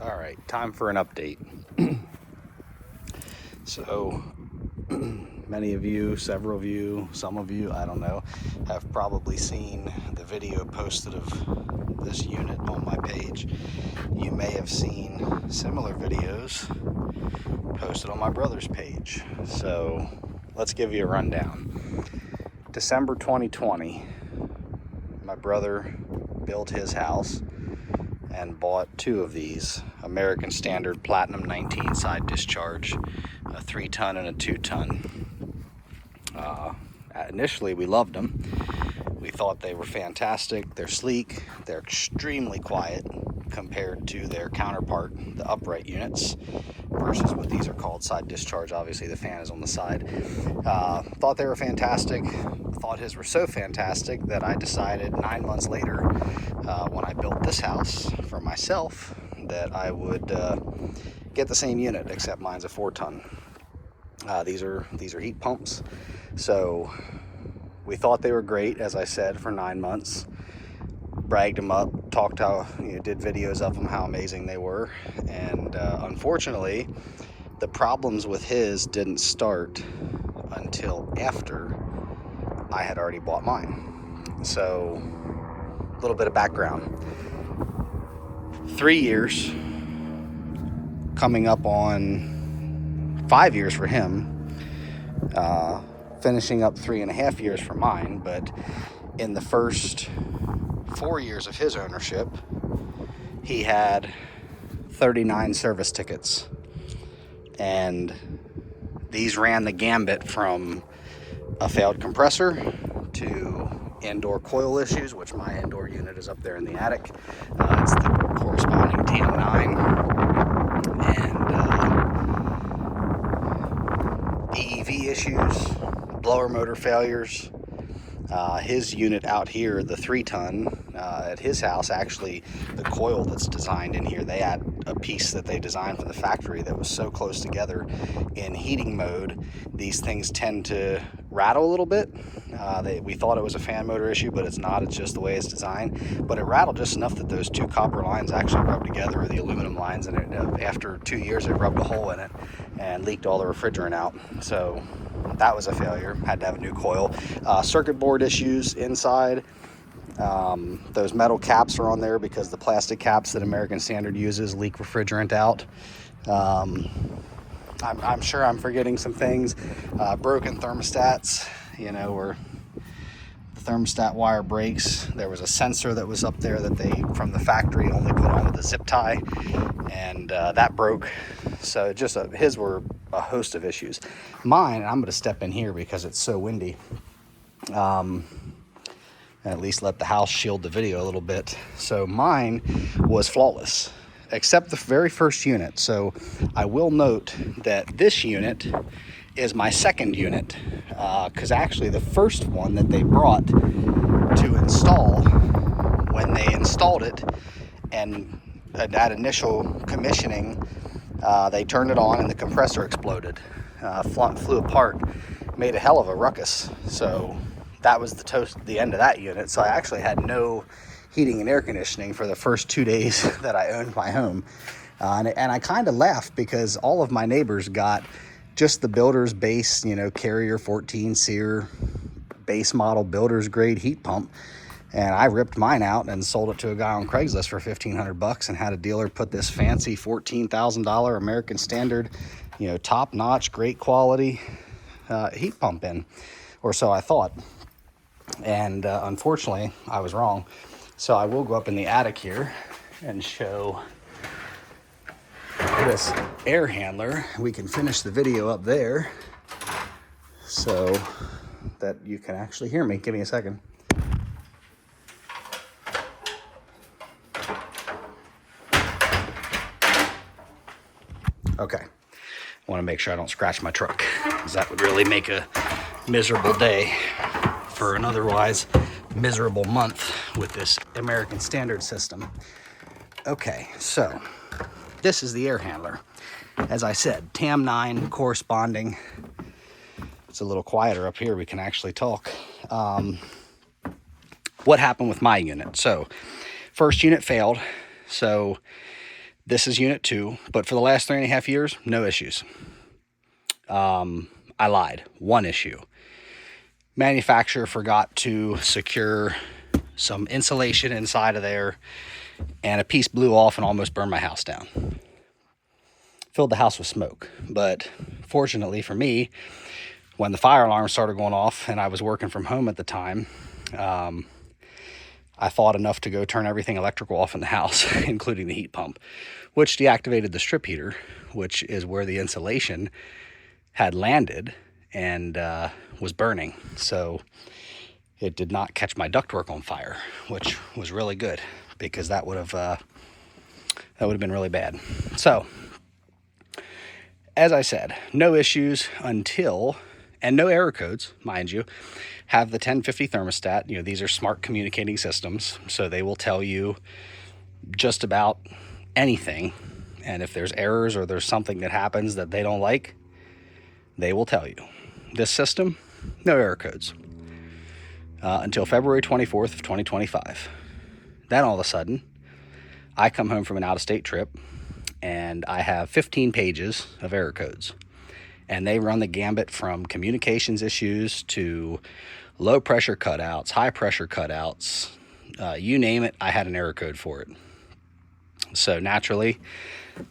All right, time for an update. So, many of you, several of you, some of you, I don't know, have probably seen the video posted of this unit on my page. You may have seen similar videos posted on my brother's page. So, let's give you a rundown. December 2020, my brother built his house and bought two of these American Standard Platinum 19 Side Discharge, a 3-ton and a 2-ton. Initially, we loved them. We thought they were fantastic. They're sleek. They're extremely quiet compared to their counterpart, the upright units, versus what these are called, side discharge. Obviously, the fan is on the side. Thought they were fantastic. Thought his were so fantastic that I decided 9 months later, when I built this house for myself, that I would get the same unit, except mine's a 4-ton. These are heat pumps. So we thought they were great, as I said, for 9 months. Bragged them up, did videos of them, how amazing they were. And unfortunately, the problems with his didn't start until after I had already bought mine. So, a little bit of background. 3 years, coming up on 5 years for him, finishing up 3.5 years for mine. But in the first 4 years of his ownership, he had 39 service tickets. And these ran the gambit from a failed compressor to indoor coil issues, which my indoor unit is up there in the attic. It's the corresponding TM9. And EEV issues, blower motor failures. His unit out here, the 3-ton, at his house, actually, the coil that's designed in here, they had a piece that they designed for the factory that was so close together. In heating mode, these things tend to rattle a little bit. We thought it was a fan motor issue, but it's not. It's just the way it's designed. But it rattled just enough that those two copper lines actually rubbed together, or the aluminum lines, and after 2 years, it rubbed a hole in it and leaked all the refrigerant out. So that was a failure. Had to have a new coil. Circuit board issues inside. Those metal caps are on there because the plastic caps that American Standard uses leak refrigerant out. I'm sure I'm forgetting some things. Broken thermostats, where the thermostat wire breaks. There was a sensor that was up there that they, from the factory, only put on with a zip tie, and that broke. So his were a host of issues. Mine, I'm going to step in here because it's so windy. And at least let the house shield the video a little bit. So mine was flawless, except the very first unit. So I will note that this unit is my second unit, because actually the first one that they brought to install, when they installed it, and that initial commissioning, they turned it on and the compressor exploded, flew apart, made a hell of a ruckus. So that was the end of that unit. So I actually had no heating and air conditioning for the first 2 days that I owned my home. And I kind of laughed because all of my neighbors got just the builder's base, Carrier 14 SEER base model builder's grade heat pump. And I ripped mine out and sold it to a guy on Craigslist for $1,500 and had a dealer put this fancy $14,000 American Standard, top-notch, great quality heat pump in, or so I thought. And unfortunately, I was wrong. So I will go up in the attic here and show this air handler. We can finish the video up there so that you can actually hear me. Give me a second. Okay. I want to make sure I don't scratch my truck, because that would really make a miserable day for an otherwise miserable month with this American Standard system. Okay, so this is the air handler. As I said, TM9 corresponding. It's a little quieter up here. We can actually talk. What happened with my unit? So first unit failed. So This is unit 2, but for the last 3.5 years, no issues. I lied. One issue. Manufacturer forgot to secure some insulation inside of there, and a piece blew off and almost burned my house down. Filled the house with smoke. But fortunately for me, when the fire alarm started going off and I was working from home at the time, I thought enough to go turn everything electrical off in the house, including the heat pump, which deactivated the strip heater, which is where the insulation had landed and was burning. So it did not catch my ductwork on fire, which was really good, because that would have been really bad. So as I said, no issues until, and no error codes, mind you, have the 1050 thermostat. You know, these are smart communicating systems, so they will tell you just about anything. And if there's errors or there's something that happens that they don't like, they will tell you. This system, no error codes until February 24th of 2025. Then all of a sudden, I come home from an out-of-state trip and I have 15 pages of error codes. And they run the gambit from communications issues to low pressure cutouts, high pressure cutouts, you name it, I had an error code for it. So naturally,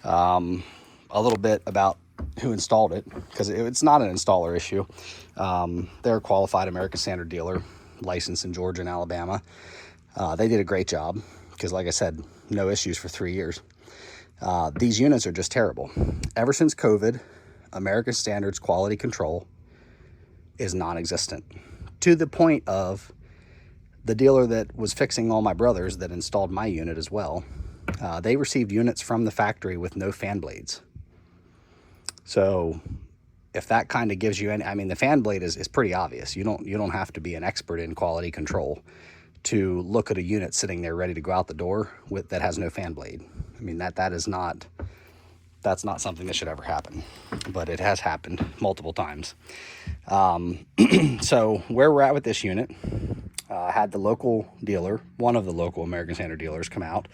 a little bit about who installed it, because it's not an installer issue. They're a qualified American Standard dealer, licensed in Georgia and Alabama. They did a great job, because like I said, no issues for 3 years. These units are just terrible. Ever since COVID, American Standard's quality control is non-existent, to the point of the dealer that was fixing all my brothers that installed my unit as well. They received units from the factory with no fan blades. So if that kind of gives you any, I mean, the fan blade is pretty obvious. You don't have to be an expert in quality control to look at a unit sitting there ready to go out the door with that has no fan blade. I mean, that's not something that should ever happen, but it has happened multiple times. So where we're at with this unit, had the local dealer, one of the local American Standard dealers, come out.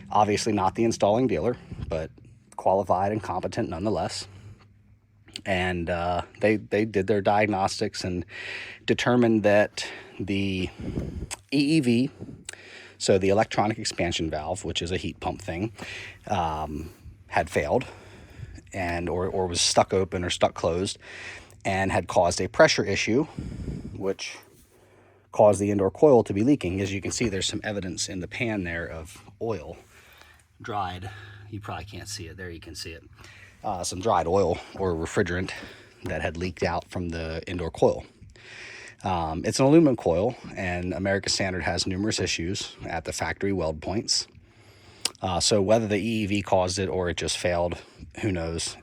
Obviously not the installing dealer, but qualified and competent nonetheless. And they did their diagnostics and determined that the EEV, so the electronic expansion valve, which is a heat pump thing, had failed and or was stuck open or stuck closed, and had caused a pressure issue, which caused the indoor coil to be leaking. As you can see, there's some evidence in the pan there of oil, dried. You probably can't see it. There you can see it. Some dried oil or refrigerant that had leaked out from the indoor coil. It's an aluminum coil, and American Standard has numerous issues at the factory weld points. So whether the EEV caused it or it just failed, who knows?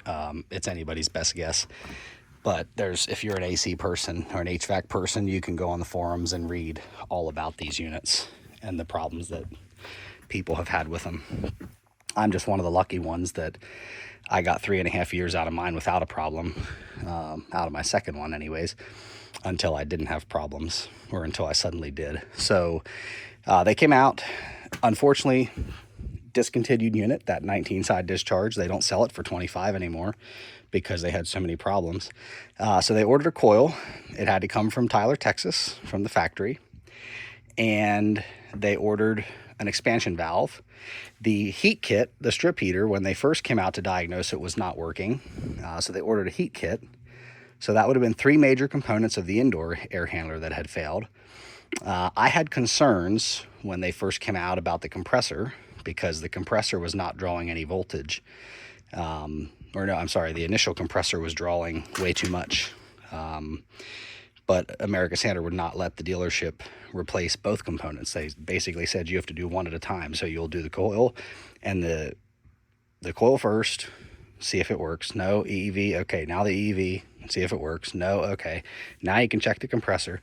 It's anybody's best guess. But if you're an AC person or an HVAC person, you can go on the forums and read all about these units and the problems that people have had with them. I'm just one of the lucky ones that I got 3.5 years out of mine without a problem, out of my second one anyways, until I didn't have problems, or until I suddenly did. So they came out, unfortunately, discontinued unit, that 19 side discharge. They don't sell it for 25 anymore because they had so many problems. So they ordered a coil. It had to come from Tyler, Texas, from the factory. And they ordered an expansion valve. The heat kit, the strip heater, when they first came out to diagnose it, was not working. So they ordered a heat kit. So that would have been 3 major components of the indoor air handler that had failed. I had concerns when they first came out about the compressor, because the compressor was not drawing any voltage. The initial compressor was drawing way too much. But American Standard would not let the dealership replace both components. They basically said you have to do one at a time. So you'll do the coil and the coil first, see if it works. No, EEV, okay, now the EEV, see if it works. No, okay, now you can check the compressor.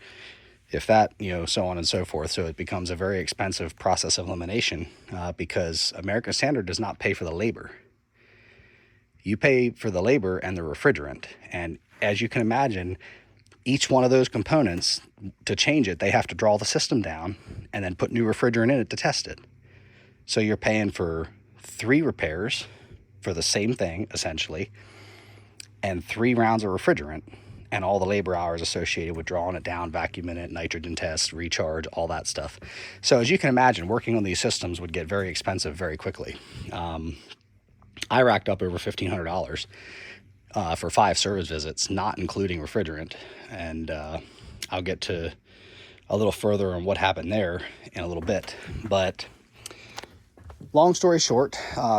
If that, so on and so forth. So it becomes a very expensive process of elimination because American Standard does not pay for the labor. You pay for the labor and the refrigerant. And as you can imagine, each one of those components, to change it, they have to draw the system down and then put new refrigerant in it to test it. So you're paying for 3 repairs for the same thing, essentially, and 3 rounds of refrigerant, and all the labor hours associated with drawing it down, vacuuming it, nitrogen tests, recharge, all that stuff. So as you can imagine, working on these systems would get very expensive very quickly. I racked up over $1,500 for 5 service visits, not including refrigerant. And I'll get to a little further on what happened there in a little bit. But long story short,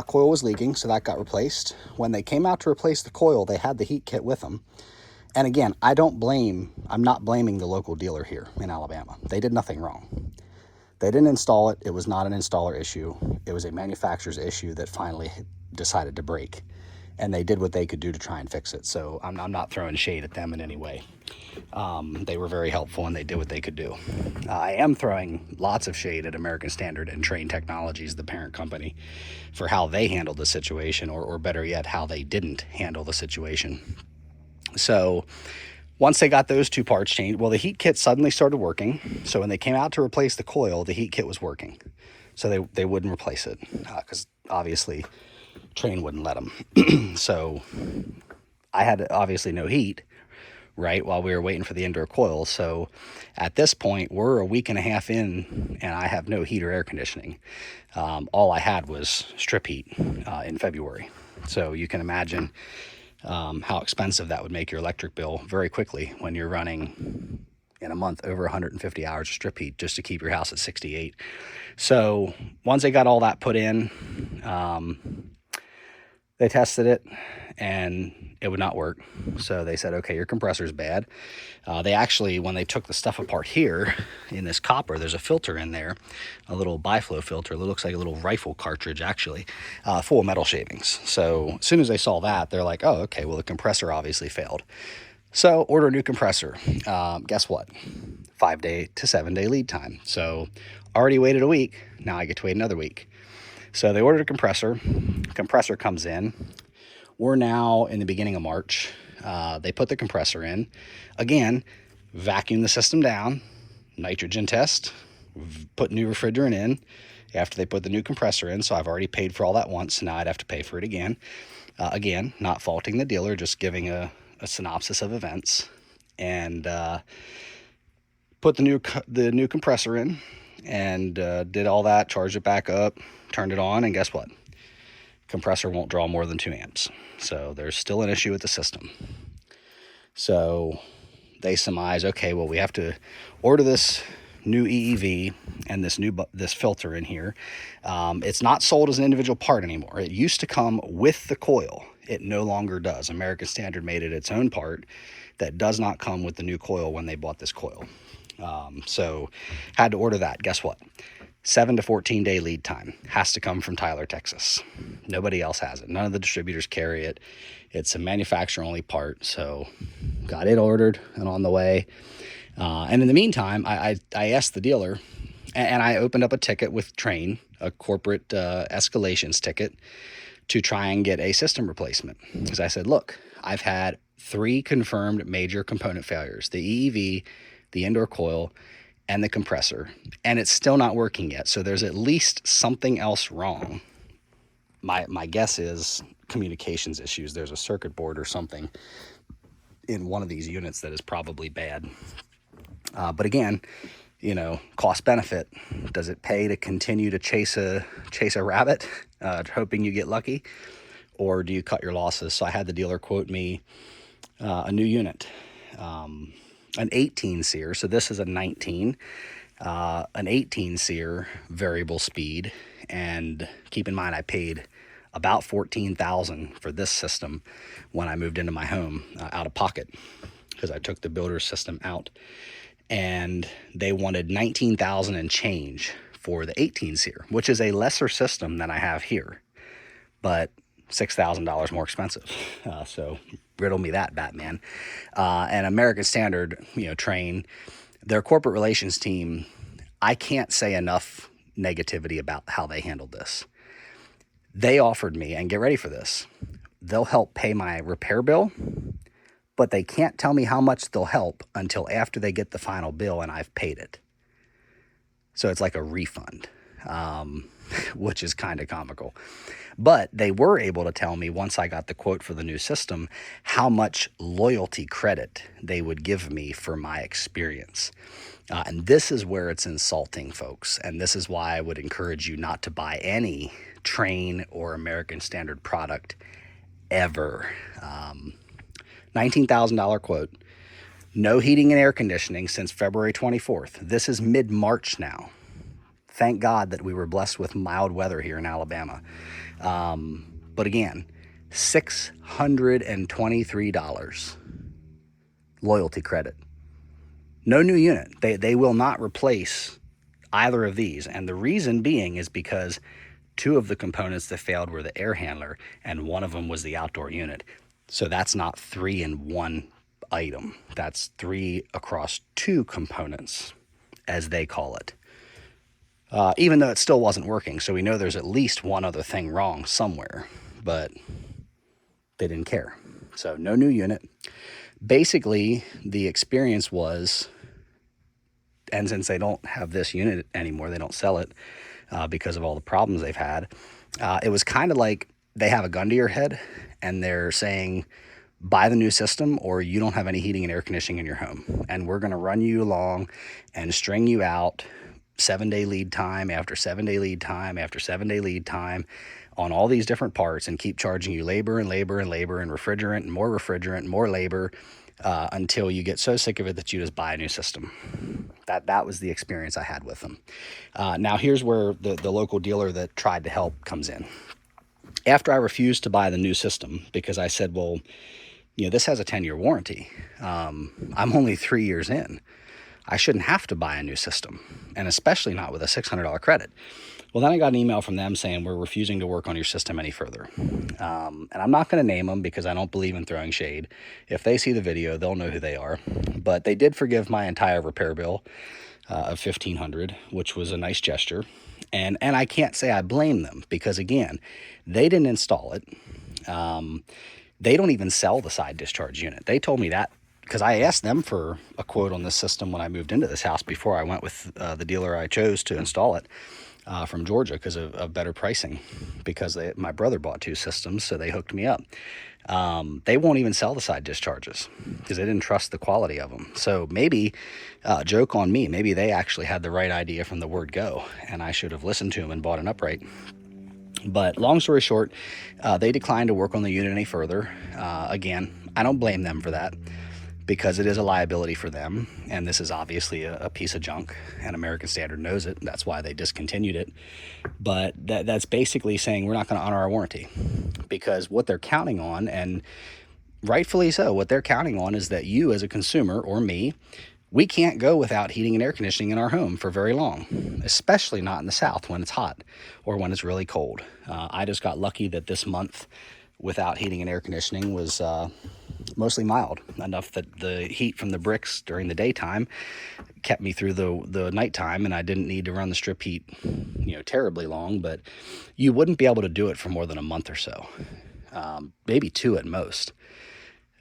coil was leaking, so that got replaced. When they came out to replace the coil, they had the heat kit with them. And again, I'm not blaming the local dealer here in Alabama. They did nothing wrong. They didn't install it. It was not an installer issue. It was a manufacturer's issue that finally decided to break. And they did what they could do to try and fix it. So I'm not throwing shade at them in any way. They were very helpful and they did what they could do. I am throwing lots of shade at American Standard and Trane Technologies, the parent company, for how they handled the situation, or better yet, how they didn't handle the situation. So once they got those 2 parts changed, well, the heat kit suddenly started working. So when they came out to replace the coil, the heat kit was working. So they wouldn't replace it because obviously Trane wouldn't let them. So I had obviously no heat, right, while we were waiting for the indoor coil. So at this point, we're a week and a half in, and I have no heat or air conditioning. All I had was strip heat in February. So you can imagine how expensive that would make your electric bill very quickly when you're running in a month over 150 hours of strip heat just to keep your house at 68. So once they got all that put in, they tested it and it would not work. So they said, okay, your compressor's bad. They actually, when they took the stuff apart here in this copper, there's a filter in there, a little biflow filter. It looks like a little rifle cartridge, actually, full of metal shavings. So as soon as they saw that, they're like, oh, okay, well, the compressor obviously failed. So order a new compressor. Guess what? 5-day to 7-day lead time. So already waited a week. Now I get to wait another week. So they ordered a compressor. Compressor comes in. We're now in the beginning of March. They put the compressor in. Again, vacuum the system down, nitrogen test, put new refrigerant in after they put the new compressor in. So I've already paid for all that once. So now I'd have to pay for it again. Again, not faulting the dealer, just giving a synopsis of events. And put the new compressor in and did all that, charged it back up, turned it on, and guess what? Compressor won't draw more than 2 amps. So there's still an issue with the system. So they surmise, okay, well, we have to order this new EEV and this filter in here. It's not sold as an individual part anymore. It used to come with the coil. It no longer does. American Standard made it its own part that does not come with the new coil when they bought this coil. So had to order that. Guess what? 7 to 14 day lead time. Has to come from Tyler, Texas. Nobody else has it. None of the distributors carry it. It's a manufacturer only part. So got it ordered and on the way. And in the meantime, I asked the dealer, and I opened up a ticket with Trane, a corporate escalations ticket, to try and get a system replacement. Because I said, look, I've had 3 confirmed major component failures: the EEV, the indoor coil, and the compressor, and it's still not working yet. So there's at least something else wrong. My guess is communications issues. There's a circuit board or something in one of these units that is probably bad. But again, you know, cost benefit. Does it pay to continue to chase a rabbit, hoping you get lucky, or do you cut your losses? So I had the dealer quote me a new unit, an 18 SEER. So this is a 19, an 18 SEER variable speed. And keep in mind, I paid about $14,000 for this system when I moved into my home out of pocket, because I took the builder system out, and they wanted $19,000 and change for the 18 SEER, which is a lesser system than I have here, but $6,000 more expensive. So riddle me that, Batman. And American Standard, you know, Trane, their corporate relations team, I can't say enough negativity about how they handled this. They offered me, and get ready for this, they'll help pay my repair bill, but they can't tell me how much they'll help until after they get the final bill and I've paid it. So it's like a refund. which is kind of comical. But they were able to tell me once I got the quote for the new system how much loyalty credit they would give me for my experience. And this is where it's insulting, folks. And this is why I would encourage you not to buy any Trane or American Standard product ever. $19,000 quote. No heating and air conditioning since February 24th. This is mid-March now. Thank God that we were blessed with mild weather here in Alabama. But again, $623 loyalty credit. No new unit. They will not replace either of these. And the reason being is because two of the components that failed were the air handler, and one of them was the outdoor unit. So that's not 3 in 1 item. That's 3 across 2 components, as they call it. Even though it still wasn't working. So we know there's at least one other thing wrong somewhere, but they didn't care. So no new unit. Basically, the experience was, and since they don't have this unit anymore, they don't sell it because of all the problems they've had. It was kind of like they have a gun to your head and they're saying, buy the new system or you don't have any heating and air conditioning in your home. And we're going to run you along and string you out 7-day lead time after 7-day lead time after 7-day lead time on all these different parts and keep charging you labor and labor and labor and refrigerant and more labor until you get so sick of it that you just buy a new system. That was the experience I had with them. Now here's where the local dealer that tried to help comes in. After I refused to buy the new system because I said, well, you know, this has a 10-year warranty. I'm only 3 years in. I shouldn't have to buy a new system, and especially not with a $600 credit. Well, then I got an email from them saying, we're refusing to work on your system any further. And I'm not going to name them because I don't believe in throwing shade. If they see the video, they'll know who they are. But they did forgive my entire repair bill of $1,500, which was a nice gesture. And I can't say I blame them because, again, they didn't install it. They don't even sell the side discharge unit. They told me that because I asked them for a quote on this system when I moved into this house before I went with the dealer I chose to install it from Georgia because of better pricing, because my brother bought 2 systems, so they hooked me up. They won't even sell the side discharges because they didn't trust the quality of them. So maybe, joke on me, maybe they actually had the right idea from the word go, and I should have listened to them and bought an upright. But long story short, they declined to work on the unit any further. Again, I don't blame them for that, because it is a liability for them, and this is obviously a piece of junk, and American Standard knows it. That's why they discontinued it. But that's basically saying we're not going to honor our warranty, because what they're counting on, and rightfully so, what they're counting on is that you as a consumer, or me, we can't go without heating and air conditioning in our home for very long, especially not in the South when it's hot or when it's really cold. I just got lucky that this month without heating and air conditioning was mostly mild, enough that the heat from the bricks during the daytime kept me through the nighttime, and I didn't need to run the strip heat, terribly long. But you wouldn't be able to do it for more than a month or so, maybe 2 at most,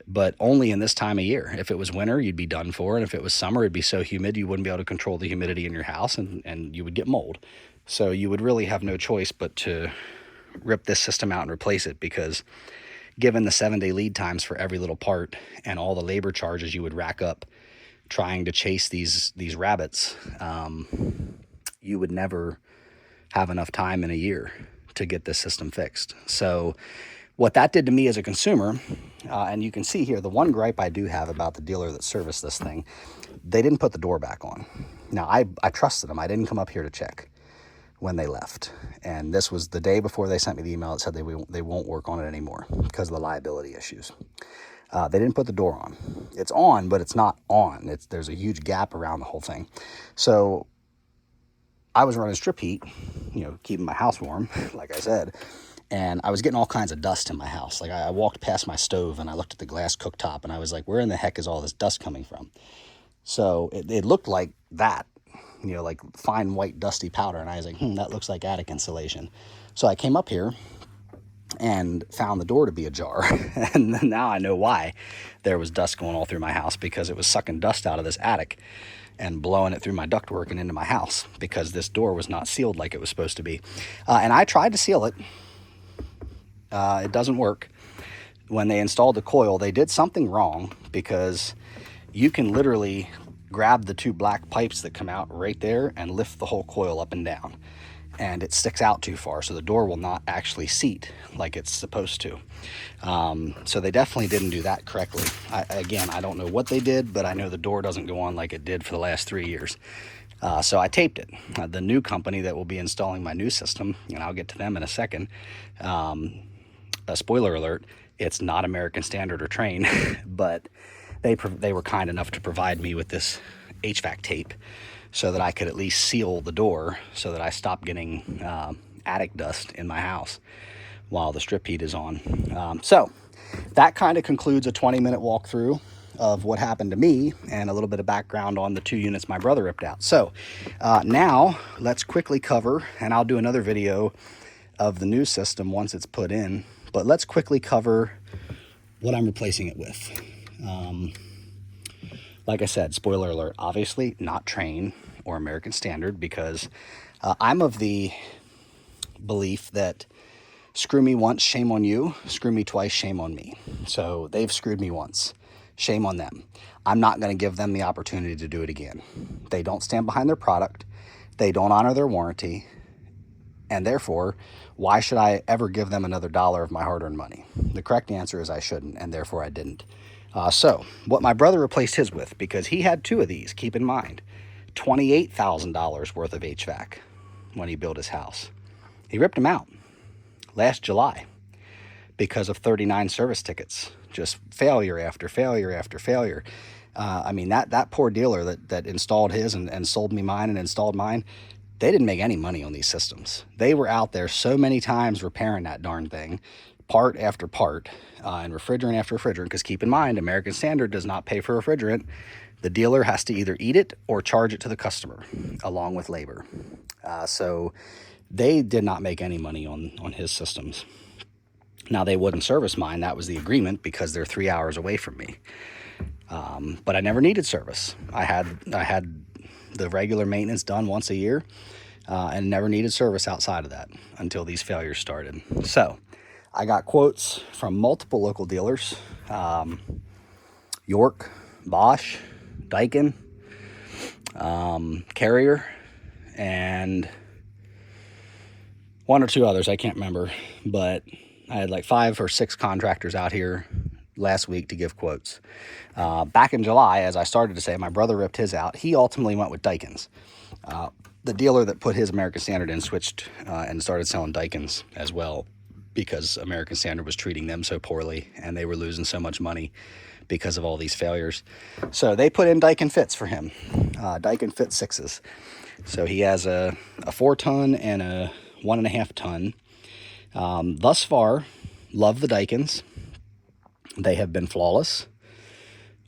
but only in this time of year. If it was winter, you'd be done for, and if it was summer, it'd be so humid you wouldn't be able to control the humidity in your house, and you would get mold. So you would really have no choice but to rip this system out and replace it, because given the 7-day lead times for every little part and all the labor charges you would rack up trying to chase these rabbits, you would never have enough time in a year to get this system fixed. So what that did to me as a consumer, and you can see here, the one gripe I do have about the dealer that serviced this thing, they didn't put the door back on. Now, I trusted them. I didn't come up here to check when they left, and this was the day before they sent me the email that said they won't work on it anymore because of the liability issues. They didn't put the door on. It's on, but it's not on. There's a huge gap around the whole thing. So I was running strip heat, keeping my house warm, like I said, and I was getting all kinds of dust in my house. Like I walked past my stove and I looked at the glass cooktop and I was like, where in the heck is all this dust coming from? So it looked like that, like fine white dusty powder. And I was like, that looks like attic insulation. So I came up here and found the door to be ajar. And now I know why there was dust going all through my house, because it was sucking dust out of this attic. and blowing it through my ductwork and into my house because this door was not sealed like it was supposed to be. And I tried to seal it. It doesn't work. When they installed the coil, they did something wrong because you can literally grab the two black pipes that come out right there and lift the whole coil up and down. And it sticks out too far, so the door will not actually seat like it's supposed to. So they definitely didn't do that correctly. Again, I don't know what they did, but I know the door doesn't go on like it did for the last 3 years. So I taped it. The new company that will be installing my new system, and I'll get to them in a second, a spoiler alert, it's not American Standard or Train, but they were kind enough to provide me with this HVAC tape so that I could at least seal the door so that I stop getting attic dust in my house while the strip heat is on. So that kind of concludes a 20-minute walkthrough of what happened to me and a little bit of background on the 2 units my brother ripped out. So now let's quickly cover, and I'll do another video of the new system once it's put in, but let's quickly cover what I'm replacing it with. Like I said, spoiler alert, obviously not Train or American Standard, because I'm of the belief that screw me once, shame on you. Screw me twice, shame on me. So they've screwed me once. Shame on them. I'm not going to give them the opportunity to do it again. They don't stand behind their product. They don't honor their warranty. And therefore, why should I ever give them another dollar of my hard-earned money? The correct answer is I shouldn't, and therefore I didn't. So what my brother replaced his with, because he had 2 of these, keep in mind, $28,000 worth of HVAC when he built his house. He ripped them out last July because of 39 service tickets, just failure after failure after failure. I mean, that poor dealer that installed his and sold me mine and installed mine, they didn't make any money on these systems. They were out there so many times repairing that darn thing, part after part, and refrigerant after refrigerant, because keep in mind, American Standard does not pay for refrigerant. The dealer has to either eat it or charge it to the customer, along with labor. So they did not make any money on his systems. Now, they wouldn't service mine. That was the agreement because they're 3 hours away from me. But I never needed service. I had the regular maintenance done once a year and never needed service outside of that until these failures started. So I got quotes from multiple local dealers, York, Bosch, Daikin, Carrier, and 1 or 2 others. I can't remember, but I had like 5 or 6 contractors out here last week to give quotes. Back in July, as I started to say, my brother ripped his out. He ultimately went with Daikin's. The dealer that put his American Standard in switched and started selling Daikin's as well because American Standard was treating them so poorly and they were losing so much money because of all these failures. So they put in Daikin fits for him, Daikin Fit 6s. So he has a 4-ton and a 1.5 ton. Thus far, love the Daikins. They have been flawless.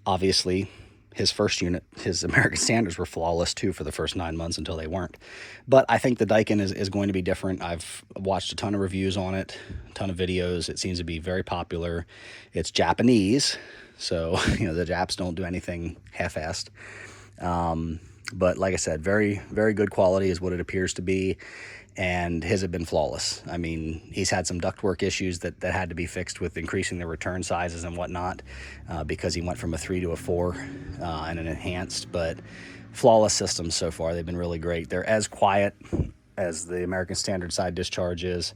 Obviously, his first unit, his American Standards were flawless too for the first 9 months until they weren't. But I think the Daikin is going to be different. I've watched a ton of reviews on it, a ton of videos. It seems to be very popular. It's Japanese, so the Japs don't do anything half-assed. But like I said, very, very good quality is what it appears to be. And his have been flawless. I mean, he's had some ductwork issues that had to be fixed with increasing the return sizes and whatnot because he went from a 3 to a 4 and an enhanced, but flawless systems so far. They've been really great. They're as quiet as the American Standard Side Discharge is.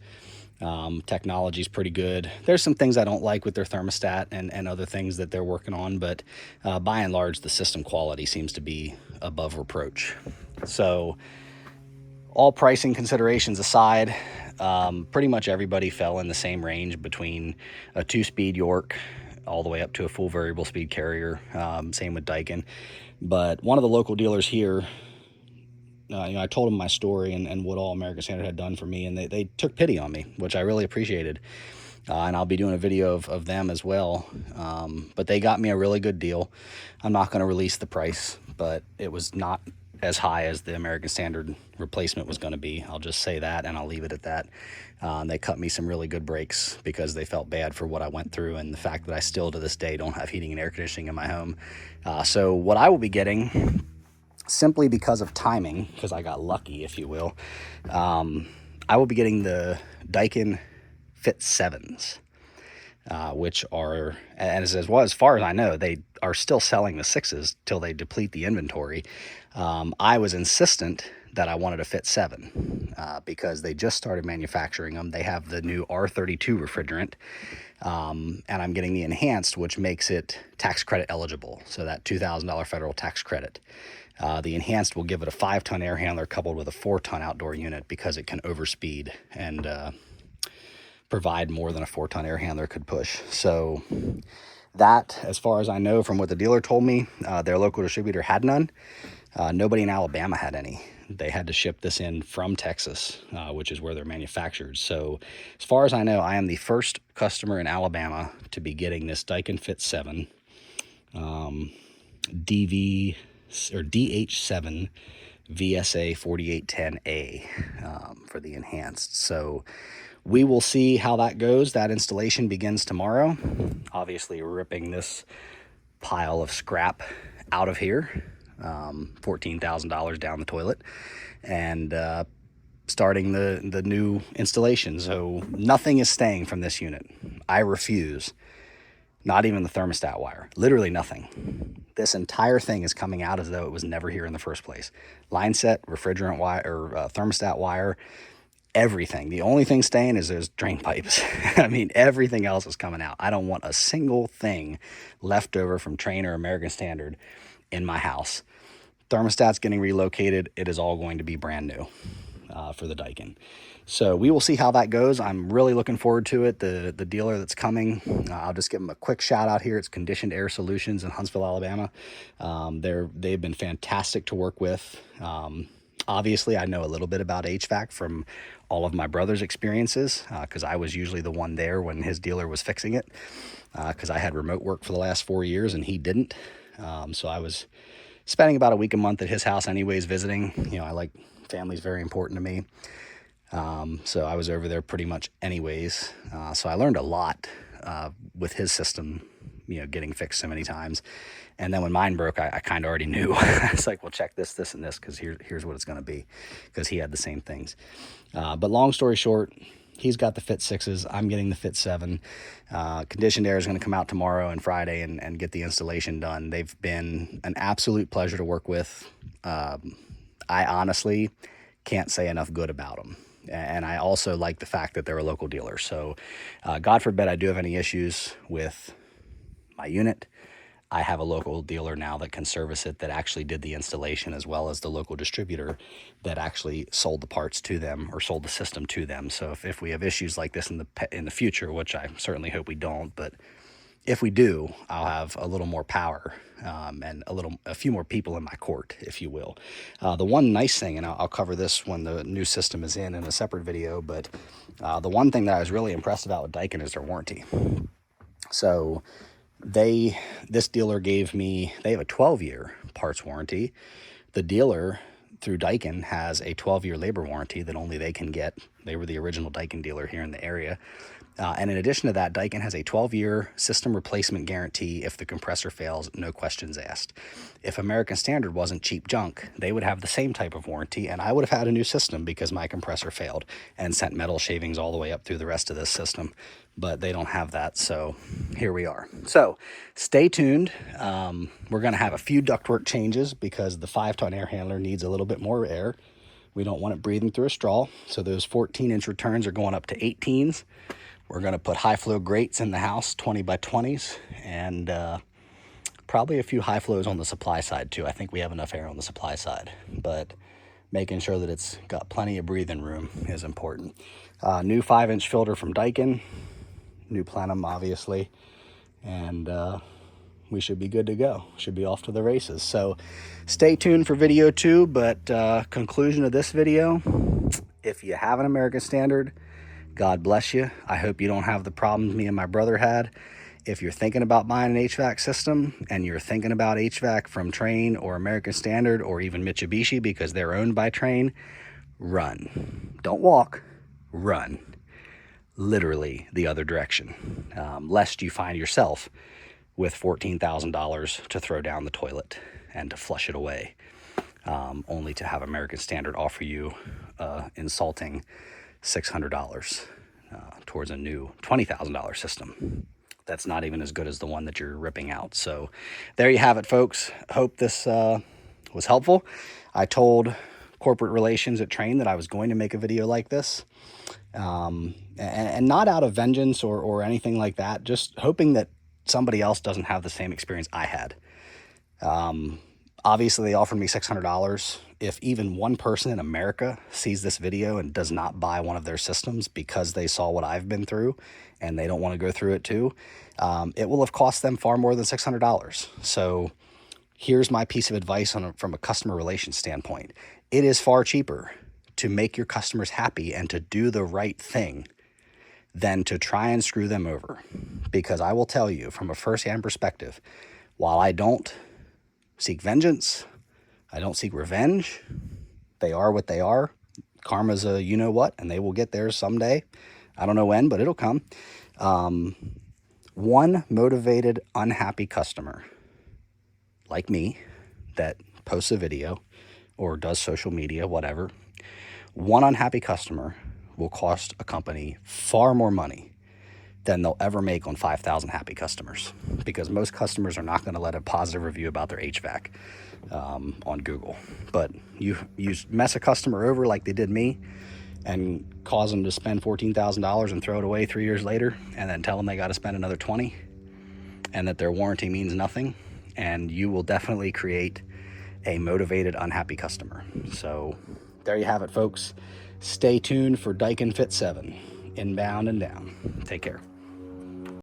Technology's pretty good. There's some things I don't like with their thermostat and other things that they're working on, but by and large, the system quality seems to be above reproach. So all pricing considerations aside, pretty much everybody fell in the same range between a 2-speed York all the way up to a full variable speed Carrier. Same with Daikin. But one of the local dealers here, I told them my story and what all American Standard had done for me, and they took pity on me, which I really appreciated. And I'll be doing a video of them as well. But they got me a really good deal. I'm not going to release the price, but it was not as high as the American Standard replacement was going to be. I'll just say that, and I'll leave it at that. They cut me some really good breaks because they felt bad for what I went through and the fact that I still to this day don't have heating and air conditioning in my home. So what I will be getting simply because of timing, because I got lucky, if you will. I will be getting the Daikin Fit 7s, which are, and as far as I know, they are still selling the 6s till they deplete the inventory. I was insistent that I wanted a Fit 7 because they just started manufacturing them. They have the new R32 refrigerant, and I'm getting the enhanced, which makes it tax credit eligible, so that $2,000 federal tax credit. The enhanced will give it a 5-ton air handler coupled with a 4-ton outdoor unit because it can overspeed and provide more than a 4-ton air handler could push. So that, as far as I know from what the dealer told me, their local distributor had none. Nobody in Alabama had any. They had to ship this in from Texas, which is where they're manufactured. So as far as I know, I am the first customer in Alabama to be getting this Daikin Fit 7 DV or DH7 VSA 4810A for the enhanced. So we will see how that goes. That installation begins tomorrow. Obviously ripping this pile of scrap out of here, $14,000 down the toilet, and starting the new installation. So nothing is staying from this unit. I refuse. Not even the thermostat wire, literally nothing. This entire thing is coming out as though it was never here in the first place. Line set, refrigerant wire, or thermostat wire, everything. The only thing staying is those drain pipes. I mean, everything else is coming out. I don't want a single thing left over from Trane or American Standard in my house. Thermostat's getting relocated. It is all going to be brand new for the Daikin. So we will see how that goes. I'm really looking forward to it. The dealer that's coming, I'll just give them a quick shout out here. It's Conditioned Air Solutions in Huntsville, Alabama. They've been fantastic to work with. Obviously, I know a little bit about HVAC from all of my brother's experiences because I was usually the one there when his dealer was fixing it because I had remote work for the last 4 years and he didn't. So I was spending about a week a month at his house anyways, visiting. You know, I like family's very important to me. So I was over there pretty much anyways. So I learned a lot with his system, you know, getting fixed so many times. And then when mine broke, I kind of already knew. It's like, well, check this, this, and this, because here's what it's going to be, because he had the same things. But long story short, he's got the Fit 6s. I'm getting the Fit 7. Conditioned Air is going to come out tomorrow and Friday and get the installation done. They've been an absolute pleasure to work with. I honestly can't say enough good about them. And I also like the fact that they're a local dealer. So God forbid I do have any issues with my unit, I have a local dealer now that can service it, that actually did the installation, as well as the local distributor that actually sold the parts to them or sold the system to them. So if we have issues like this in the future, which I certainly hope we don't, but if we do, I'll have a little more power and a few more people in my court, if you will. The one nice thing, and I'll cover this when the new system is in a separate video, but the one thing that I was really impressed about with Daikin is their warranty. So this dealer gave me, they have a 12-year parts warranty. The dealer through Daikin has a 12-year labor warranty that only they can get. They were the original Daikin dealer here in the area. And in addition to that, Daikin has a 12-year system replacement guarantee if the compressor fails, no questions asked. If American Standard wasn't cheap junk, they would have the same type of warranty, and I would have had a new system because my compressor failed and sent metal shavings all the way up through the rest of this system. But they don't have that, so here we are. So stay tuned. We're going to have a few ductwork changes because the 5-ton air handler needs a little bit more air. We don't want it breathing through a straw, so those 14-inch returns are going up to 18s. We're going to put high flow grates in the house, 20 by 20s, and probably a few high flows on the supply side too. I think we have enough air on the supply side, but making sure that it's got plenty of breathing room is important. New 5-inch filter from Daikin, new plenum obviously, and we should be good to go. Should be off to the races. So stay tuned for video 2, but conclusion of this video, if you have an American Standard, God bless you. I hope you don't have the problems me and my brother had. If you're thinking about buying an HVAC system and you're thinking about HVAC from Trane or American Standard or even Mitsubishi because they're owned by Trane, run. Don't walk, run. Literally the other direction, lest you find yourself with $14,000 to throw down the toilet and to flush it away. only to have American Standard offer you insulting $600 towards a new $20,000 system. That's not even as good as the one that you're ripping out. So there you have it, folks. Hope this was helpful. I told corporate relations at Train that I was going to make a video like this, and not out of vengeance or anything like that, just hoping that somebody else doesn't have the same experience I had. Obviously, they offered me $600. If even one person in America sees this video and does not buy one of their systems because they saw what I've been through and they don't want to go through it too, it will have cost them far more than $600. So here's my piece of advice from a customer relations standpoint. It is far cheaper to make your customers happy and to do the right thing than to try and screw them over. Because I will tell you from a first-hand perspective, while I don't seek vengeance, I don't seek revenge, they are what they are. Karma's a you-know-what, and they will get theirs someday. I don't know when, but it'll come. One motivated, unhappy customer like me that posts a video or does social media, whatever, one unhappy customer will cost a company far more money than they'll ever make on 5,000 happy customers, because most customers are not going to let a positive review about their HVAC on Google. But you mess a customer over like they did me and cause them to spend $14,000 and throw it away 3 years later, and then tell them they got to spend another 20 and that their warranty means nothing, and you will definitely create a motivated, unhappy customer. So there you have it, folks. Stay tuned for Daikin Fit 7, inbound and down. Take care.